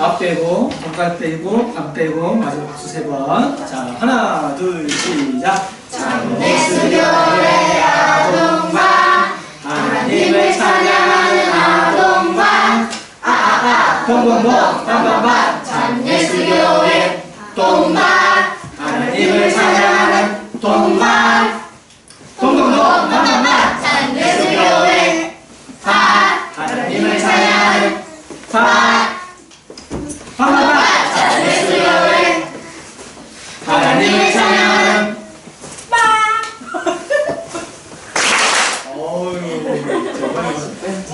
앞 빼고, 손가락 빼고, 안 빼고, 마지막 박수 3번. 자, 하나, 둘, 시작. 찬예수교회 아동반, 하나님을 찬양하는 아동반, 동동동, 빰빰빰. 찬예수교회 동반, 하나님을 찬양하는 동반, 동동동, 빰빰빰. 찬예수교회 반, 하나님을 찬양하는 반, 빰빰빰. 찬예수교회 하나님을 찬양하는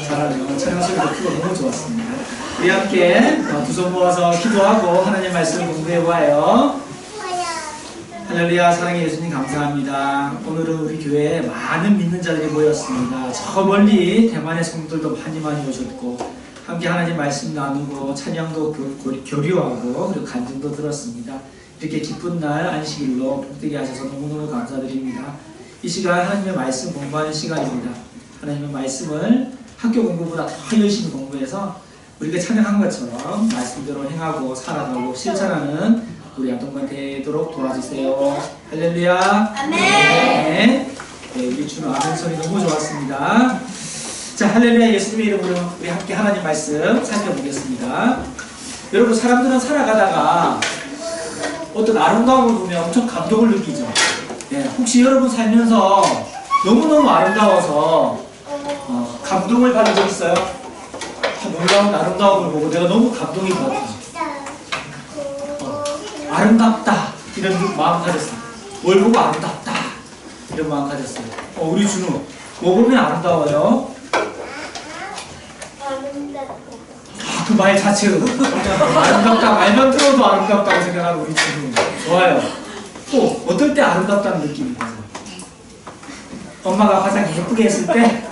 잘하네요. 찬양 소리도 크고 너무 좋았습니다. 우리 함께 두 손 모아서 기도하고 하나님 말씀 공부해봐요. 할렐루야. 사랑의 예수님 감사합니다. 오늘은 우리 교회에 많은 믿는 자들이 모였습니다. 저 멀리 대만의 성도들도 많이 오셨고 함께 하나님 말씀 나누고 찬양도 교류하고 그리고 간증도 들었습니다. 이렇게 기쁜 날 안식일로 복되게 하셔서 너무너무 감사드립니다. 이 시간 하나님의 말씀 공부하는 시간입니다. 하나님의 말씀을 학교 공부보다 더 열심히 공부해서 우리가 찬양한 것처럼 말씀대로 행하고 살아가고 실천하는 우리 아동반 되도록 도와주세요. 할렐루야. 아멘. 네, 우리 주는 아멘 소리 너무 좋았습니다. 자, 할렐루야. 예수님의 이름으로 우리 함께 하나님 말씀 살펴보겠습니다. 여러분, 사람들은 살아가다가 어떤 아름다움을 보면 엄청 감동을 느끼죠. 네, 혹시 여러분 살면서 너무너무 아름다워서 감동을 받은 적 있어요? 놀라운 아름다움을 보고 내가 너무 감동이 받았다. 아름답다 이런 마음 가졌어요. 뭘 보고 아름답다 이런 마음 가졌어요. 우리 준우 뭐 보면 아름다워요? 그 말 자체로 아름답다 말만 들어도 아름답다고 생각하는 우리 준우 좋아요. 또 어떨 때 아름답다는 느낌이 들어요? 엄마가 화장 예쁘게 했을 때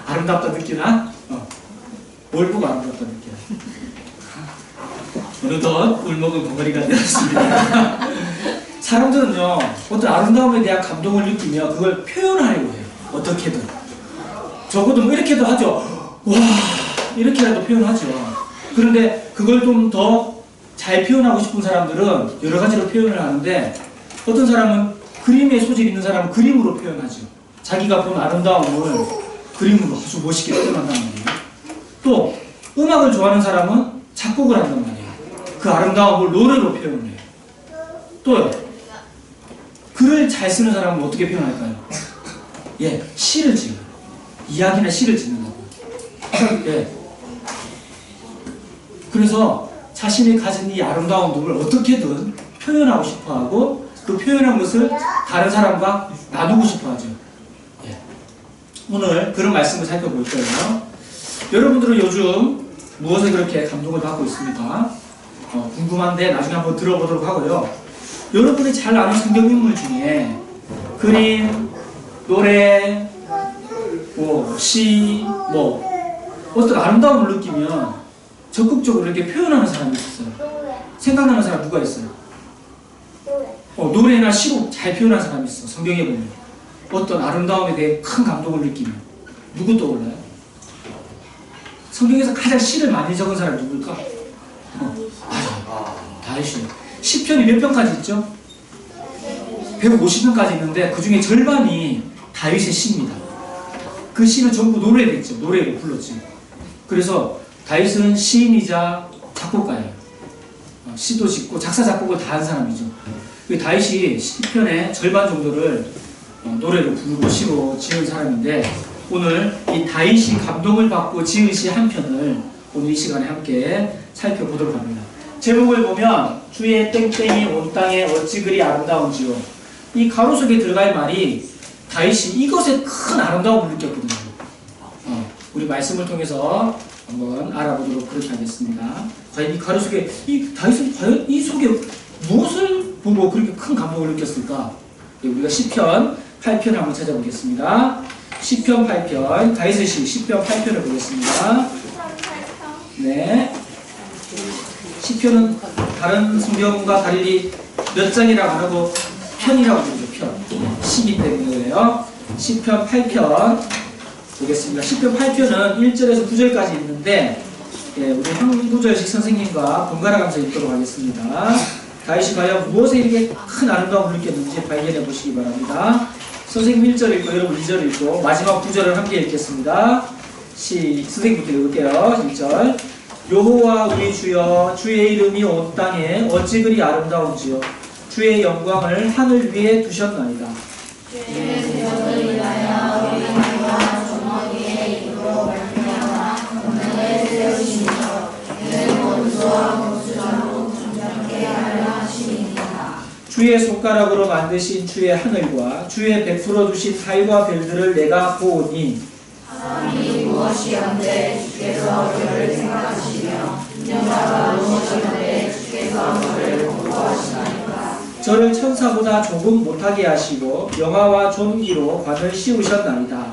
아름답다 느끼나? 뭘 보고 아름답다 느끼나? 어느덧 울먹은 벙어리가 되었습니다. 사람들은요 어떤 아름다움에 대한 감동을 느끼며 그걸 표현하려고 해요. 어떻게든 적어도 뭐 이렇게도 하죠. 와 이렇게라도 표현하죠. 그런데 그걸 좀 더 잘 표현하고 싶은 사람들은 여러 가지로 표현을 하는데 어떤 사람은 그림에 소질 있는 사람은 그림으로 표현하죠. 자기가 본 아름다움을 그림으로 아주 멋있게 표현한단 말이에요. 또 음악을 좋아하는 사람은 작곡을 한단 말이에요. 그 아름다움을 노래로 표현을 해요. 또요. 글을 잘 쓰는 사람은 어떻게 표현할까요? 예, 시를 지어요. 이야기나 시를 짓는다고요. 예. 그래서 자신이 가진 이 아름다움을 어떻게든 표현하고 싶어하고 그 표현한 것을 다른 사람과 나누고 싶어하죠. 예. 오늘 그런 말씀을 살펴볼 거예요. 여러분들은 요즘 무엇에 그렇게 감동을 받고 있습니까? 궁금한데 나중에 한번 들어보도록 하고요. 여러분이 잘 아는 성경 인물 중에 그림, 노래, 시, 어떤 아름다움을 느끼면 적극적으로 이렇게 표현하는 사람이 있어요. 생각나는 사람 누가 있어요? 노래나 시로 잘 표현하는 사람이 있어. 성경에 보면 어떤 아름다움에 대해 큰 감동을 느끼면 누구 떠올라요? 성경에서 가장 시를 많이 적은 사람이 누굴까? 다윗이요. 시편이 몇 편까지 있죠? 150편까지 있는데 그 중에 절반이 다윗의 시입니다. 그 시는 전부 노래로 했죠. 노래로 불렀죠. 그래서 다윗은 시인이자 작곡가예요. 시도 짓고 작사 작곡을 다 한 사람이죠. 다윗이 시편의 절반 정도를 노래로 부르고 시로 지은 사람인데 오늘 이 다윗이 감동을 받고 지은 시 한 편을 오늘 이 시간에 함께 살펴보도록 합니다. 제목을 보면 주의 땡땡이 온 땅에 어찌 그리 아름다운지요. 이 가로 속에 들어갈 말이 다윗이 이것에 큰 아름다움을 느꼈거든요. 우리 말씀을 통해서 한번 알아보도록 그렇게 하겠습니다. 과연 이 가로 속에 이 다윗은 과연 이 속에 무엇을 보고 그렇게 큰 감동을 느꼈을까? 우리가 시편 8편 한번 찾아보겠습니다. 시편 8편, 다윗의 시 시편 8편을 보겠습니다. 네. 시편은 다른 성경과 달리 몇 장이라고 하고 편이라고 부르죠. 편. 시기 때문에요. 시편 8편 보겠습니다. 시편 8편은 1절에서 9절까지 있는데 예, 우리 한국구절식 선생님과 번갈아 가면서 읽도록 하겠습니다. 다윗이 과연 무엇에 이렇게 큰 아름다움을 느꼈는지 발견해 보시기 바랍니다. 선생님 1절 읽고 여러분 2절 읽고 마지막 9절을 함께 읽겠습니다. 선생님부터 읽을게요. 1절. 여호와 우리 주여, 주의 이름이 온 땅에 어찌 그리 아름다운지요. 주의 영광을 하늘 위에 두셨나이다. 주의 손가락으로 만드신 주의 하늘과 주의 베풀어 주신 달과 별들을 내가 보오니 사람이 무엇이온데 주께서 저를 생각하시며 인자가 무엇이온데 주께서 저를 공부하시나이까. 저를 천사보다 조금 못하게 하시고 영화와 존귀로 관을 씌우셨나이다.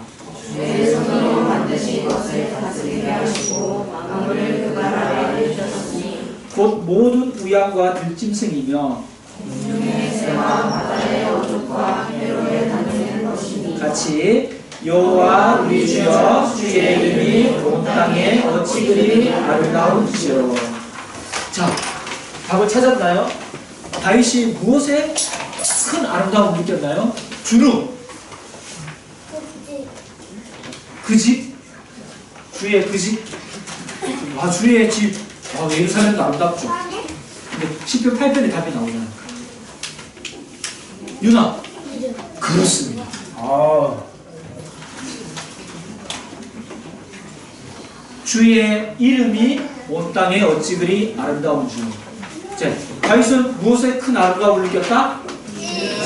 주의 손으로 만드신 것을 다스리게 하시고 만물을 그가 아래 두셨으니 곧 모든 우양과 들짐승이며 공중의 새와 바다의 어족과 해로에 다니는 것이니 같이 여호와 우리 주여, 주의 이름이 온 땅에 어찌 그리 아름다운지요. 자, 답을 찾았나요? 다윗이 무엇에 큰 아름다움을 느꼈나요? 주름. 그 집? 주의 그 집? 아, 주의 집. 아, 예루살렘도 아름답죠. 근데 10편 8편에 답이 나오잖아요. 유나. 그렇습니다. 아. 주의 이름이 온 땅에 어찌 그리 아름다운지. 자, 다윗은 무엇에 큰 아름다움을 느꼈다?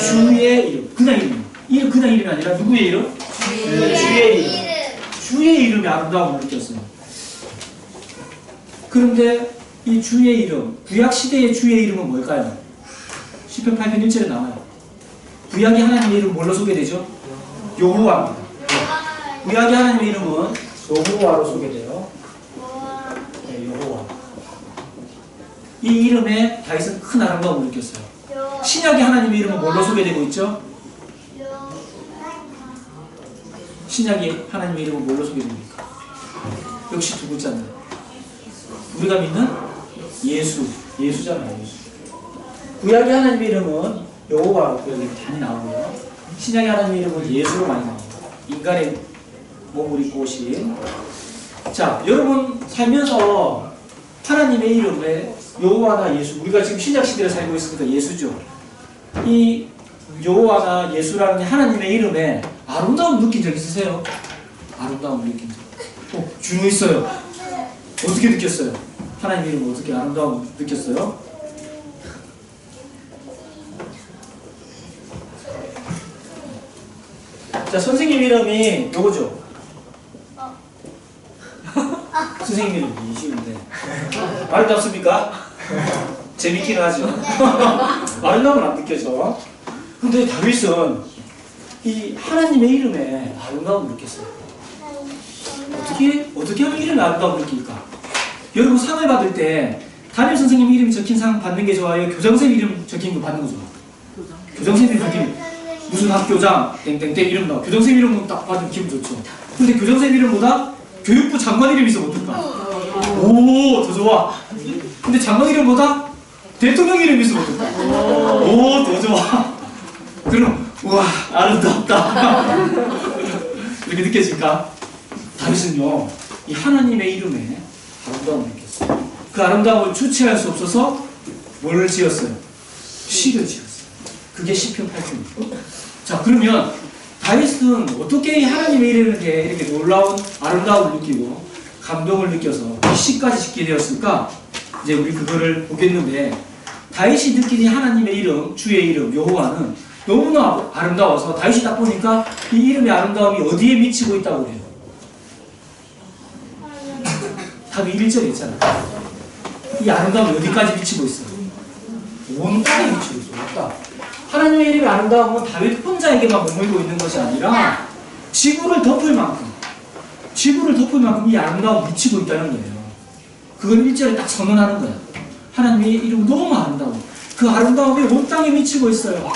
주의 이름. 그냥 이름. 이름 그냥 이름이 아니라 누구의 이름? 주의 이름. 주의 이름이 아름다움을 느꼈어요. 그런데 이 주의 이름, 구약 시대의 주의 이름은 뭘까요? 시편 8편 1절에 나와요. 구약의 하나님의 이름은 뭘로 소개되죠? 여호와입니다. 구약의 하나님의 이름은 여호와로 소개돼요. 네, 여호와. 이 이름에 다윗은 큰 아름다움을 느꼈어요. 신약의 하나님의 이름은 뭘로 소개되고 있죠? 신약의 하나님의 이름은 뭘로 소개됩니까? 역시 두 글자입니다. 우리가 믿는 예수, 예수잖아요. 예수. 구약의 하나님의 이름은 여호와로 여기 많이 나오고요. 신약의 하나님의 이름은 예수로 많이 나옵니다. 인간의 몸을 입고 오신. 자, 여러분 살면서 하나님의 이름에 여호와나 예수, 우리가 지금 신약 시대를 살고 있으니까 예수죠. 이 여호와나 예수라는 하나님의 이름에 아름다움 느낀 적 있으세요? 아름다움 느낀 적. 준호 있어요. 어떻게 느꼈어요? 하나님의 이름을 어떻게 아름다움 느꼈어요? 자, 선생님 이름이 요거죠? 선생님 이름이 쉬운데 아름답습니까? 재밌기는 하죠. 아름다움은 안 느껴져. 근데 다윗은 이 하나님의 이름에 아름다움을 느꼈어요. 어떻게 하면 이름에 아름다움을 느낄까? 여러분 상을 받을 때 담임 선생님 이름이 적힌 상 받는 게 좋아요? 교장선생님 이름 적힌 거 받는 거 좋아요? 교장선생님 이름 무슨 학교장 땡땡땡 이름 나와. 교장선생님 이름 딱 받으면 기분 좋죠. 근데 교장선생님 이름보다 교육부 장관 이름이 있으면 어떨까? 오, 더 좋아. 근데 장관 이름보다 대통령 이름이 있으면 어떨까? 오, 더 좋아. 그럼 우와, 아름답다. 이렇게 느껴질까? 다윗은요, 이 하나님의 이름에 아름다움을 느꼈어요. 그 아름다움을 주체할 수 없어서 뭘 지었어요? 시를 지었어요. 그게 시편 8편입니다. 자, 그러면 다윗은 어떻게 하나님의 이름에 이렇게 놀라운 아름다움을 느끼고 감동을 느껴서 이 시까지 짓게 되었을까? 이제 우리 그거를 보겠는데, 다윗이 느낀 이 하나님의 이름, 주의 이름, 여호와는 너무나 아름다워서 다윗이 딱 보니까 이 이름의 아름다움이 어디에 미치고 있다고 그래요? 답이 1절에 있잖아요. 이 아름다움이 어디까지 미치고 있어요? 온 땅에 미치고 있어요. 온 땅. 하나님의 이름의 아름다움은 다윗 혼자에게만 머물고 있는 것이 아니라 지구를 덮을 만큼 이 아름다움이 미치고 있다는 거예요. 그걸 1절에 딱 선언하는 거예요. 하나님의 이름은 너무 아름다워. 그 아름다움이 온 땅에 미치고 있어요.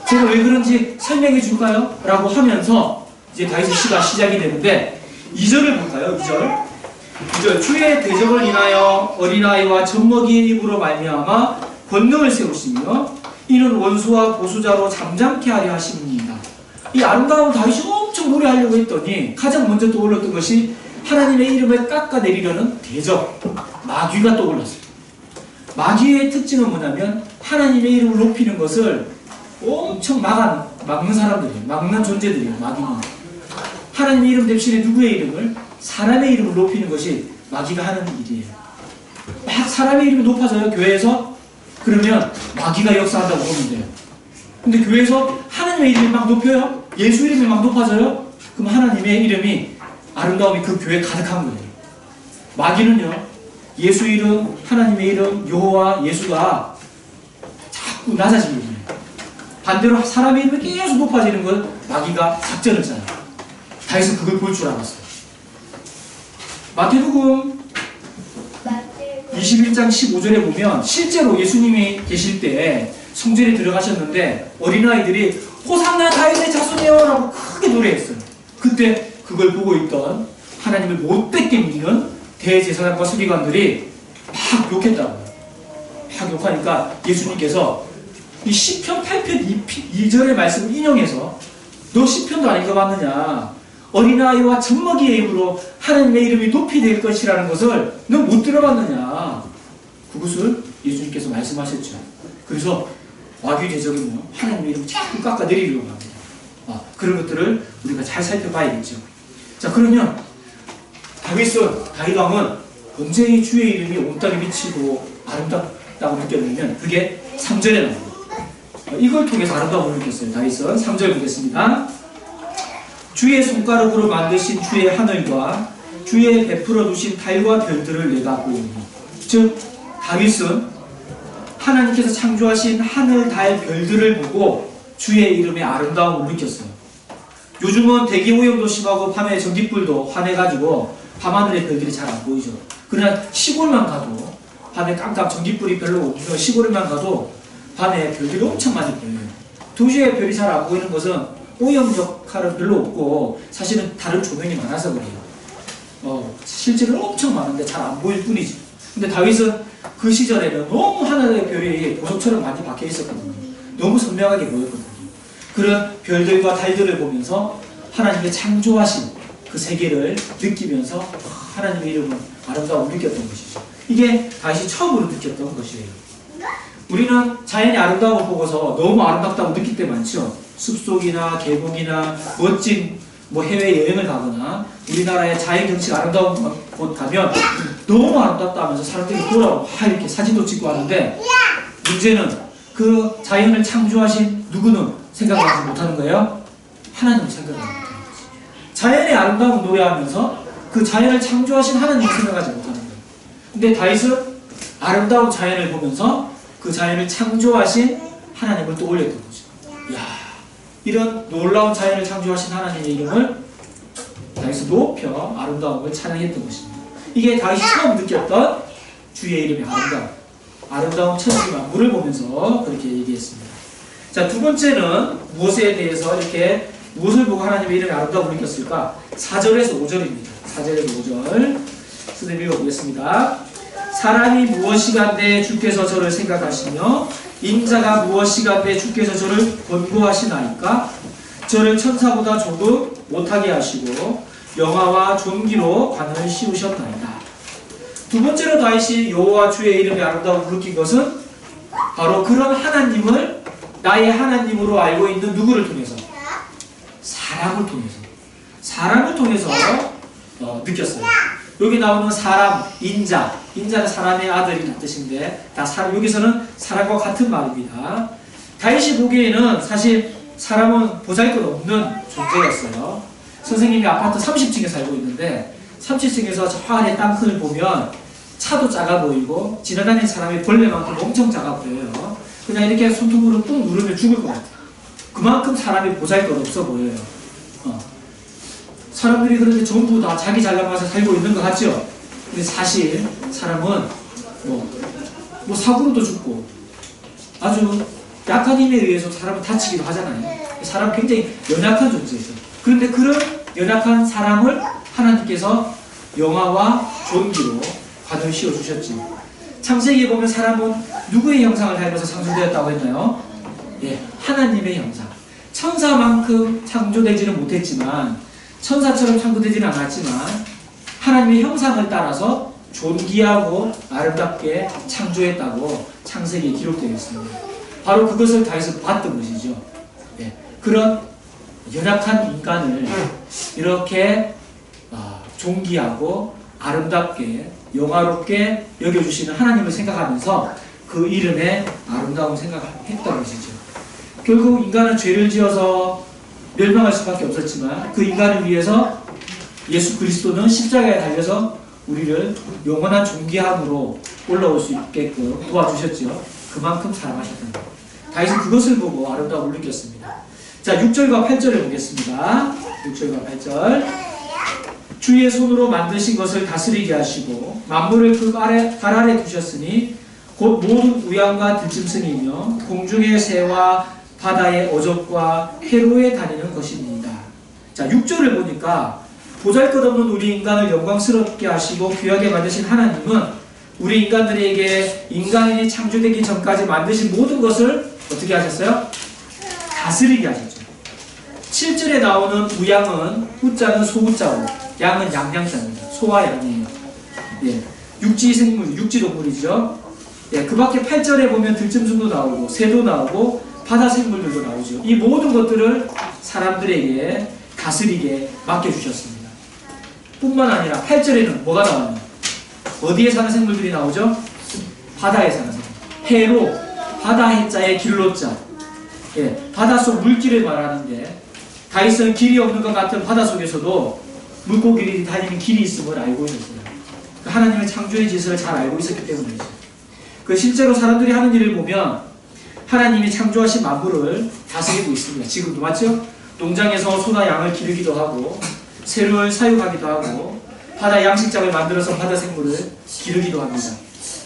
제가 왜 그런지 설명해 줄까요? 라고 하면서 이제 다윗의 시가 시작이 되는데 2절을 볼까요? 2절. 이제 주의 대적을 인하여 어린아이와 젖먹이의 입으로 말미암아 권능을 세우시며 이는 원수와 보수자로 잠잠케 하려 하심이니이다. 이 아름다운 다윗이 엄청 노래하려고 했더니 가장 먼저 떠올랐던 것이 하나님의 이름을 깎아내리려는 대적, 마귀가 떠올랐어요. 마귀의 특징은 뭐냐면 하나님의 이름을 높이는 것을 엄청 막는 사람들이에요. 막는 존재들이에요. 마귀는. 하나님의 이름 대신에 누구의 이름을? 사람의 이름을 높이는 것이 마귀가 하는 일이에요. 막 사람의 이름이 높아져요. 교회에서. 그러면 마귀가 역사한다고 보면 돼요. 근데 교회에서 하나님의 이름이 막 높여요? 예수 이름이 막 높아져요? 그럼 하나님의 이름이 아름다움이 그 교회에 가득한 거예요. 마귀는요, 예수 이름, 하나님의 이름, 여호와, 예수가 자꾸 낮아지는 거예요. 반대로 사람의 이름이 계속 높아지는 걸 마귀가 작전을 짜요. 다윗은 그걸 볼 줄 알았어요. 마태복음 21장 15절에 보면 실제로 예수님이 계실 때 성전에 들어가셨는데 어린아이들이 호산나 다윗의 자손이여 라고 크게 노래했어요. 그때 그걸 보고 있던 하나님을 못되게 믿는 대제사장과 서기관들이 막 욕했다고요. 막 욕하니까 예수님께서 이 시편 8편 2절의 말씀을 인용해서 너 시편도 안 읽어봤느냐, 어린아이와 젖먹이의 입으로 하나님의 이름이 높이 될 것이라는 것을 너 못 들어봤느냐, 그것을 예수님께서 말씀하셨죠. 그래서 마귀 대적은요, 하나님의 이름을 자꾸 깎아내리려고 합니다. 그런 것들을 우리가 잘 살펴봐야겠죠. 자, 그러면 다윗 왕은 언제 이 주의 이름이 온 땅에 미치고 아름답다고 느꼈냐면 그게 3절에 나옵니다. 이걸 통해서 아름다움을 느꼈어요. 다윗은 3절 보겠습니다. 주의 손가락으로 만드신 주의 하늘과 주의 베풀어 두신 달과 별들을 내가 보니. 즉 다윗은 하나님께서 창조하신 하늘, 달, 별들을 보고 주의 이름의 아름다움을 느꼈어요. 요즘은 대기 오염도 심하고 밤에 전기불도 환해가지고 밤하늘의 별들이 잘 안 보이죠. 그러나 시골만 가도 밤에 깜깜 전기불이 별로 없는 시골만 가도 밤에 별들이 엄청 많이 보여요. 도시에 별이 잘 안 보이는 것은 오염 역할은 별로 없고 사실은 다른 조명이 많아서 그래요. 실제로 엄청 많은데 잘 안 보일 뿐이지. 근데 다윗은 그 시절에는 너무 하늘의 별이 보석처럼 많이 박혀 있었거든요. 너무 선명하게 보였거든요. 그런 별들과 달들을 보면서 하나님의 창조하신 그 세계를 느끼면서 하나님의 이름은 아름다움을 느꼈던 것이죠. 이게 다윗이 처음으로 느꼈던 것이에요. 우리는 자연의 아름다움을 보고서 너무 아름답다고 느낄 때 많죠. 숲속이나 계곡이나 멋진 해외 여행을 가거나 우리나라의 자연 경치가 아름다운 곳 가면 너무 아름답다 하면서 사람들이 돌아오고 이렇게 사진도 찍고 하는데, 문제는 그 자연을 창조하신 누구는 생각하지 못하는 거예요? 하나님을 생각하지 못하는 거예요. 자연의 아름다움을 노래하면서 그 자연을 창조하신 하나님을 생각하지 못하는 거예요. 근데 다윗은 아름다운 자연을 보면서 그 자연을 창조하신 하나님을 또 올렸던 거죠. 이야, 이런 놀라운 자연을 창조하신 하나님의 이름을 다윗이 높여 아름다움을 찬양했던 것입니다. 이게 다윗이 처음 느꼈던 주의 이름의 아름다운 천지 만물을 보면서 그렇게 얘기했습니다. 자, 두 번째는 무엇에 대해서 이렇게 무엇을 보고 하나님의 이름의 아름다움을 느꼈을까? 4절에서 5절입니다. 4절에서 5절 선생님 읽어보겠습니다. 사람이 무엇이간데 주께서 저를 생각하시며 인자가 무엇이간데 주께서 저를 권고하시나이까? 저를 천사보다 조금 못하게 하시고 영화와 존귀로 관을 씌우셨나이다. 두 번째로 다윗이 여호와 주의 이름의 아름다움을 느낀 것은 바로 그런 하나님을 나의 하나님으로 알고 있는 누구를 통해서? 사람을 통해서 느꼈어요. 여기 나오는 사람, 인자는 사람의 아들이라는 뜻인데 여기서는 사람과 같은 말입니다. 다윗이 보기에는 사실 사람은 보잘것없는 존재였어요. 선생님이 아파트 30층에 살고 있는데 30층에서 저 아래 땅큰을 보면 차도 작아 보이고 지나다니는 사람이 벌레만큼 엄청 작아 보여요. 그냥 이렇게 손톱으로 꾹 누르면 죽을 것 같아요. 그만큼 사람이 보잘것없어 보여요. 사람들이 그런데 전부 다 자기 잘나가서 살고 있는 것 같죠? 근데 사실 사람은 사고로도 죽고 아주 약한 힘에 의해서 사람은 다치기도 하잖아요. 사람은 굉장히 연약한 존재죠. 그런데 그런 연약한 사람을 하나님께서 영화와 존귀로 관을 씌워주셨죠. 창세기에 보면 사람은 누구의 형상을 닮아서 창조되었다고 했나요? 예, 하나님의 형상. 천사만큼 창조되지는 못했지만, 천사처럼 창조되지는 않았지만 하나님의 형상을 따라서 존귀하고 아름답게 창조했다고 창세기에 기록되어 있습니다. 바로 그것을 다윗은 봤던 것이죠. 예, 그런 연약한 인간을 이렇게 존귀하고 아름답게 영화롭게 여겨주시는 하나님을 생각하면서 그 이름의 아름다운 생각을 했던 것이죠. 결국 인간은 죄를 지어서 멸망할 수밖에 없었지만 그 인간을 위해서 예수 그리스도는 십자가에 달려서 우리를 영원한 존귀함으로 올라올 수 있게끔 도와주셨죠. 그만큼 사랑하셨던 것. 다윗은 그것을 보고 아름다움을 느꼈습니다. 자, 6절과 8절을 보겠습니다. 6절과 8절. 주의 손으로 만드신 것을 다스리게 하시고 만물을 그 발 아래 두셨으니 곧 모든 우양과 들짐승이며 공중의 새와 바다의 어족과 해로에 다니는 것입니다. 자, 6절을 보니까 보잘것없는 우리 인간을 영광스럽게 하시고 귀하게 만드신 하나님은 우리 인간들에게 인간이 창조되기 전까지 만드신 모든 것을 어떻게 하셨어요? 다스리게 하셨죠. 7절에 나오는 우양은 우자는 소우자고 양은 양양자입니다. 소와 양이에요. 예, 육지 생물, 육지 동물이죠. 예, 그 밖에 8절에 보면 들짐승도 나오고 새도 나오고 바다 생물들도 나오죠. 이 모든 것들을 사람들에게 다스리게 맡겨주셨습니다. 뿐만 아니라 8절에는 뭐가 나와요? 어디에 사는 생물들이 나오죠? 바다에 사는 생물. 해로, 바다 해자의 길로자. 예, 바닷속 물길을 말하는데 다윗은 길이 없는 것 같은 바다 속에서도 물고기들이 다니는 길이 있음을 알고 있었어요. 하나님의 창조의 짓을 잘 알고 있었기 때문이죠. 그 실제로 사람들이 하는 일을 보면 하나님이 창조하신 만물을 다스리고 있습니다. 지금도 맞죠? 농장에서 소나 양을 기르기도 하고 새를 사육하기도 하고 바다 양식장을 만들어서 바다 생물을 기르기도 합니다.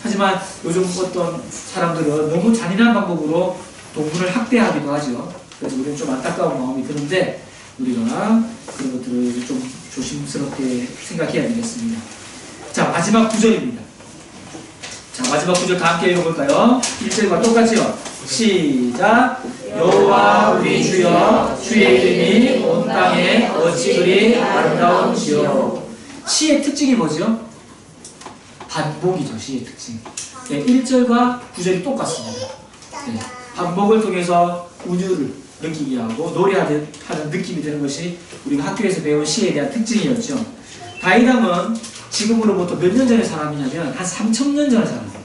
하지만 요즘 어떤 사람들은 너무 잔인한 방법으로 동물을 학대하기도 하죠. 그래서 우리는 좀 안타까운 마음이 드는데 우리가 그런 것들을 좀 조심스럽게 생각해야 되겠습니다. 자, 마지막 구절입니다. 자, 마지막 구절 다 함께 읽어볼까요? 1절과 똑같이요. 시작. 여호와 우리 주여 주의 이름이 온 땅에 어찌 그리 아름다운지요. 시의 특징이 뭐죠? 반복이죠. 시의 특징. 네, 1절과 9절이 똑같습니다. 네, 반복을 통해서 운율을 느끼게 하고 노래하는 느낌이 드는 것이 우리가 학교에서 배운 시에 대한 특징이었죠. 다윗왕은 지금으로부터 몇 년 전의 사람이냐면 한 3000년 전의 사람이에요.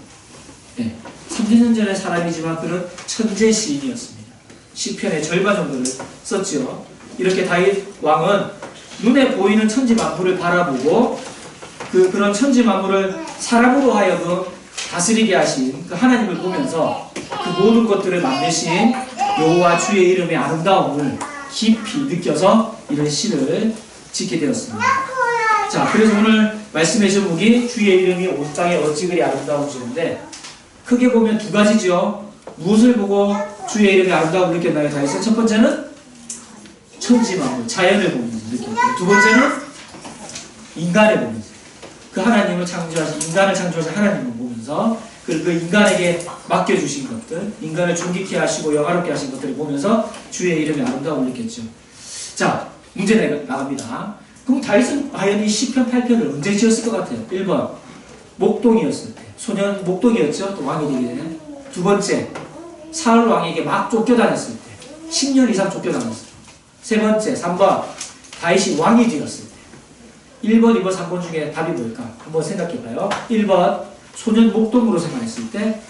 네, 3000년 전의 사람이지만 그는 천재 시인이었습니다. 시편의 절반 정도를 썼죠. 이렇게 다윗 왕은 눈에 보이는 천지 만물을 바라보고 그런 천지 만물을 사람으로 하여금 다스리게 하신 그 하나님을 보면서 그 모든 것들을 만드신 여호와 주의 이름의 아름다움을 깊이 느껴서 이런 시를 짓게 되었습니다. 자, 그래서 오늘 말씀의 제목이 주의 이름이 온 땅에 어찌 그리 아름다운지인데 크게 보면 두 가지죠. 무엇을 보고 주의 이름의 아름다움을 느꼈나요? 다윗은 첫 번째는 천지 만물, 자연을 보면서 느꼈고 두 번째는 인간을 보면서 그 하나님을 창조하신 인간을 창조하신 하나님을 보면서 그 인간에게 맡겨주신 것들, 인간을 존귀케 하시고 영화롭게 하신 것들을 보면서 주의 이름의 아름다움을 느꼈죠. 자, 문제 나갑니다. 그럼 다윗은 과연 이 시편 8편을 언제 지었을 것 같아요? 1번 목동이었을 때, 소년 목동이었죠. 또 왕이 되게 되는. 두 번째, 사울 왕에게 막 쫓겨다녔을 때, 10년 이상 쫓겨다녔을 때. 세 번째, 3번 다윗이 왕이 되었을 때. 1번, 2번, 3번 중에 답이 뭘까? 한번 생각해봐요. 1번 소년 목동으로 생각했을 때,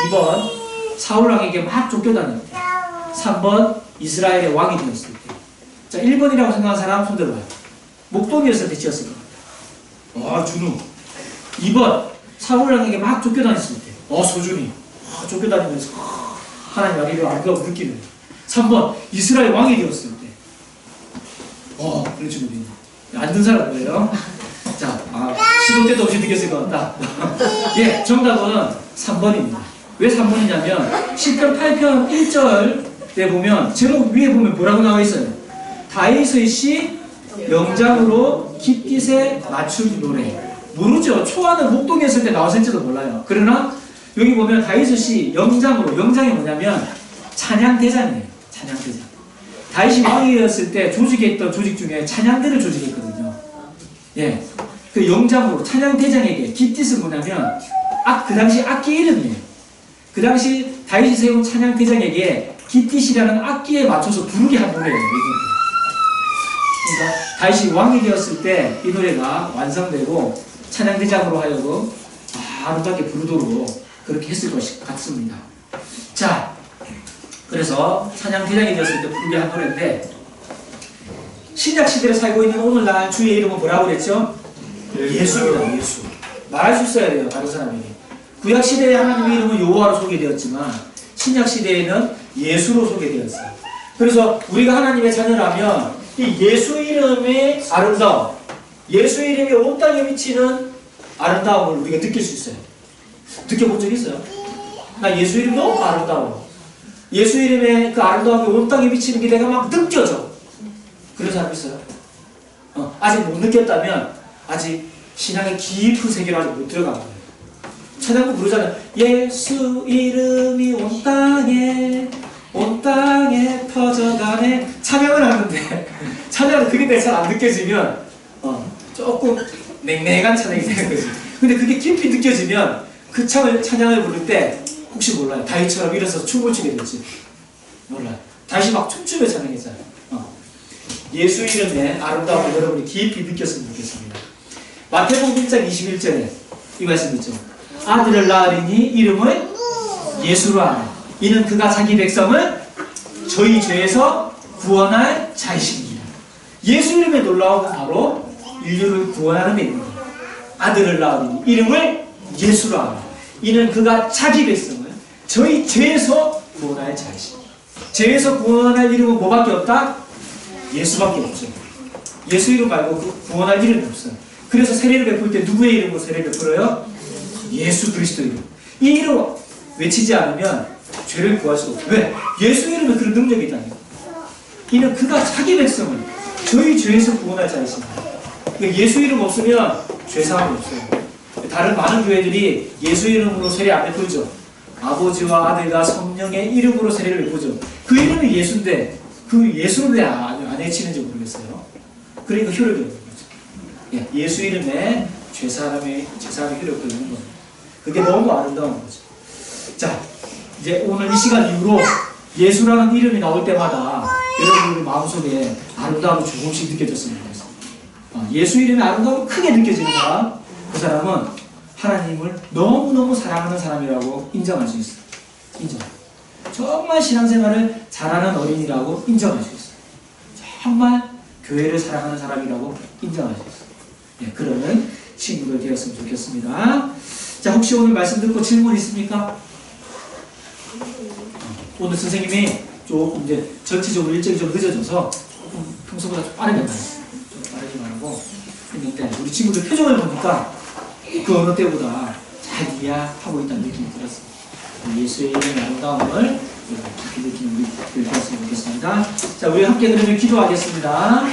2번 사울 왕에게 막 쫓겨다닐 때, 3번 이스라엘의 왕이 되었을 때. 자, 1번이라고 생각한 사람 손 들어봐요. 목동이었을 때 지었을 것 같아요. 준우. 2번 사울 왕에게 막 쫓겨다녔을 때. 소준이. 쫓겨다니면서 하나님 왕의 아름다움을 느끼는. 3번 이스라엘 왕이 되었을 때. 그렇지 우리. 안 든 사람 뭐예요? 자, 시도 때도 없이 느꼈을 것 같다. 예, 정답은 3번입니다. 왜 3번이냐면 시편 8편 1절에 보면 제목 위에 보면 뭐라고 나와 있어요? 다윗의 시 영장으로 깃깃에 맞춘 노래. 모르죠. 초안은 목동에 있을 때 나왔을지도 몰라요. 그러나 여기 보면 다윗이 영장으로, 영장이 뭐냐면 찬양대장이에요. 찬양대장. 다윗이 왕이었을 때 조직했던 조직 중에 찬양대를 조직했거든요. 예, 그 영장으로 찬양대장에게 깃깃은 뭐냐면 그 당시 악기 이름이에요. 그 당시 다윗이 세운 찬양대장에게 깃깃이라는 악기에 맞춰서 부르게 한 노래예요. 그러니까 다윗이 왕이 되었을 때 이 노래가 완성되고 찬양대장으로 하여금 아름답게 부르도록 그렇게 했을 것 같습니다. 자, 그래서 찬양대장이 되었을 때 부르게 한 노래인데, 신약시대를 살고 있는 오늘날 주의 이름은 뭐라고 그랬죠? 예수입니다. 예수. 말할 수 있어야 돼요. 다른 사람에게. 구약시대에 하나님의 이름은 여호와로 소개되었지만 신약시대에는 예수로 소개되었어요. 그래서 우리가 하나님의 자녀라면 이 예수 이름의 아름다움, 예수 이름이 온 땅에 미치는 아름다움을 우리가 느낄 수 있어요. 느껴본 적 있어요? 나 예수 이름 너무 아름다워. 예수 이름의 그 아름다움이 온 땅에 미치는 게 내가 막 느껴져. 그런 사람 있어요? 아직 못 느꼈다면 아직 신앙의 깊은 세계로 아직 못 들어간 거예요. 찬양도 부르잖아요. 예수 이름이 온 땅에 퍼져가네. 찬양을 하는데 찬양은 그게 잘 안 느껴지면 조금 냉랭한 찬양이 되는 거지. 근데 그게 깊이 느껴지면 그 찬양을 부를 때 혹시 몰라요. 다윗처럼 일어서서 춤을 추게 될지 몰라요. 다시 막 춤추며 찬양했잖아요. 예수 이름의 아름다움을 여러분이 깊이 느꼈으면 좋겠습니다. 마태복음 1장 21절에 이 말씀 있죠. 아들을 낳으리니 이름을 예수로 하라. 이는 그가 자기 백성을 저희 죄에서 구원할 자이십니다. 예수 이름의 놀라움은 바로 인류를 구원하는 데입니다. 아들을 낳으리니 이름을 예수로 하라. 이는 그가 자기 백성을 저희 죄에서 구원할 자이십니다. 죄에서 구원할 이름은 뭐밖에 없다? 예수밖에 없죠. 예수 이름 말고 구원할 이름이 없어요. 그래서 세례를 베풀 때 누구의 이름으로 세례를 베풀어요? 예수 그리스도 이름. 이 이름 외치지 않으면 죄를 구할 수가 없어요. 왜? 예수 이름에 그런 능력이 있다니까. 이는 그가 자기 백성을 저희 죄에서 구원할 자이십니다. 그러니까 예수 이름 없으면 죄사함이 없어요. 다른 많은 교회들이 예수 이름으로 세례 안 베풀죠. 아버지와 아들과 성령의 이름으로 세례를 베풀죠. 그 이름이 예수인데 그 예수를 왜 안 외치는지 모르겠어요. 그러니까 효력이 없는 거죠. 예수 이름에 죄사함의 효력도 있는 거죠. 그게 너무 아름다운 거죠. 자, 이제 오늘 이 시간 이후로 예수라는 이름이 나올 때마다 여러분의 마음속에 아름다움이 조금씩 느껴졌으면 좋겠습니다. 예수 이름의 아름다움이 크게 느껴지는 사람, 그 사람은 하나님을 너무너무 사랑하는 사람이라고 인정할 수 있어요. 인정. 정말 신앙생활을 잘하는 어린이라고 인정할 수 있어요. 정말 교회를 사랑하는 사람이라고 인정할 수 있어요. 그러는 친구들 되었으면 좋겠습니다. 자, 혹시 오늘 말씀 듣고 질문 있습니까? 오늘 선생님이 조금 이제 전체적으로 일정이 좀 늦어져서 조금 평소보다 좀 빠르게 말해요. 좀 빠르게 말하고 했는데 우리 친구들 표정을 보니까 그 어느 때보다 잘 이해하고 있다는 느낌이 들었습니다. 예수의 이름의 아름다움을 깊이 느끼는 우리 되었으면 좋겠습니다. 자, 우리 함께 그러면 기도하겠습니다.